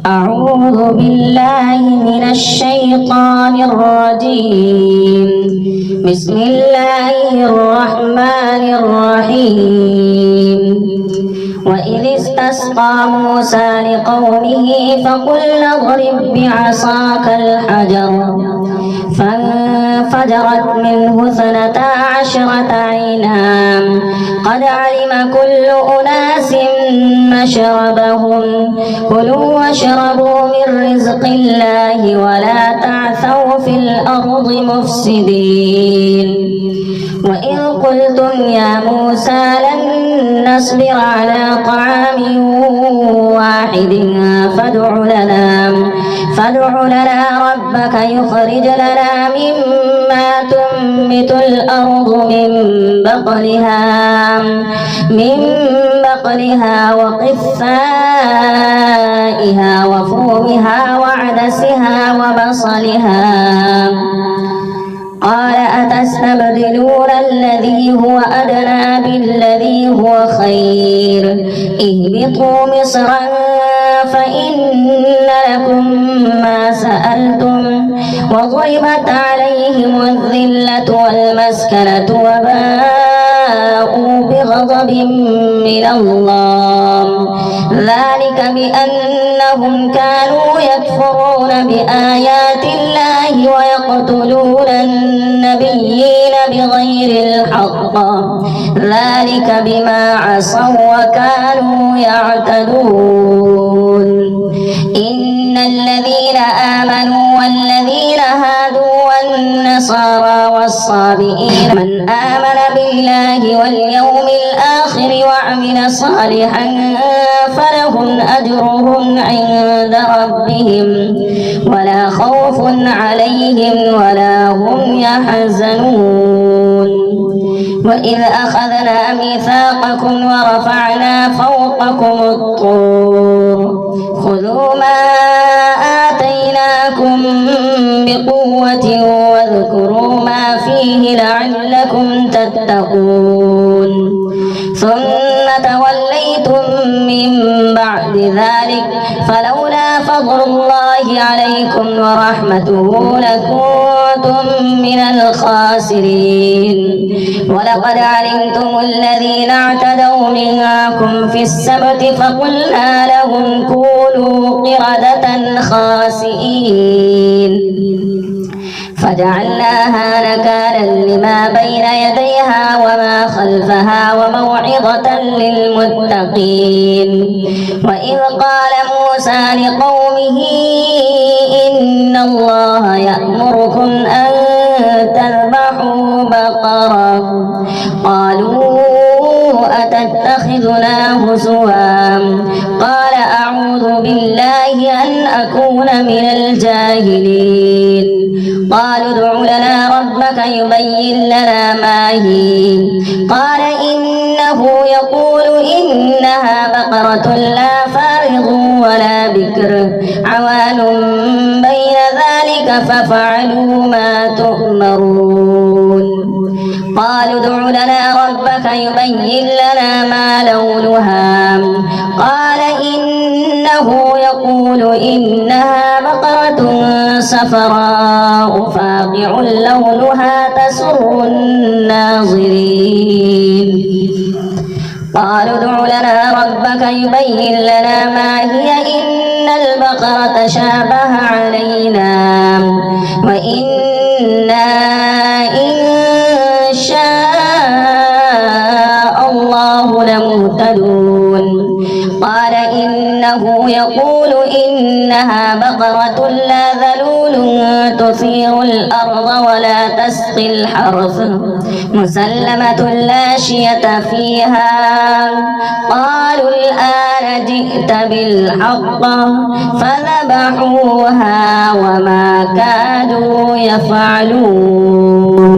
أعوذ بالله من الشيطان الرجيم. بسم الله الرحمن الرحيم. وإذ استسقى موسى لقومه فقل اضرب بعصاك الحجر فانفجرت منه 12 عينا قد علم كل أناس مشربهم كلوا واشربوا من رزق الله ولا تعثوا في الأرض مفسدين. وإذ قلتم يا موسى لن نصبر على طعام واحد فادع لنا ربك يخرج لنا مما تنبت الأرض من بقلها وقثائها وفومها وعدسها وبصلها. قال أتستبدلون الذي هو أدنى بالذي هو خير اهبطوا مصرا فإن لكم ما سألتم وضربت عليهم الذلة والمسكنة وباءوا بغضب من الله ذلك بأنهم كانوا يكفرون بآيات الله ويقتلون النبيين بغير الحق ذلك بما عصوا وكانوا يعتدون. إن الذين آمنوا والذين هادوا والنصارى والصابئين من آمن بالله واليوم الآخر وعمل صالحا فلهم أجرهم عند ربهم ولا خوف عليهم ولا هم يحزنون. وإذ أخذنا ميثاقكم ورفعنا فوقكم الطور خذوا ما آتيناكم بقوة واذكروا ما فيه لعلكم تتقون. ثم توليتم من بعد ذلك فلولا فضل الله عليكم ورحمته لكنتم من الخاسرين. ولقد علمتم الذين اعتدوا منكم في السبت فقلنا لهم كونوا قردة خاسئين فجعلناها نكالا لما بين يديها وما خلفها وموعظة للمتقين. وإذ قال موسى لقومه إن الله يأمركم أن تذبحوا بقرة قالوا أتتخذنا هزوا قال أعوذ بالله أن أكون من الجاهلين. قالوا ادع لنا ربك يبين لنا ما هي قال إنه يقول إنها بقرة لا فارض ولا بكر عوان بين ذلك ففعلوا ما تؤمرون. قالوا ادع لنا ربك يبين لنا ما لونها قال إنه يقول إنها بقرة صفراء فاقع لونها تسر الناظرين. قالوا ادع لنا ربك يبين لنا ما هي إن البقرة شابه علينا وإنا إن شاء الله لمهتدون. قال إنه يقول إنها بقرة لا ذلول تثير الأرض ولا تسقي الحرث مسلمة لا شية فيها. قالوا الآن جئت بالحق فذبحوها وما كادوا يفعلون.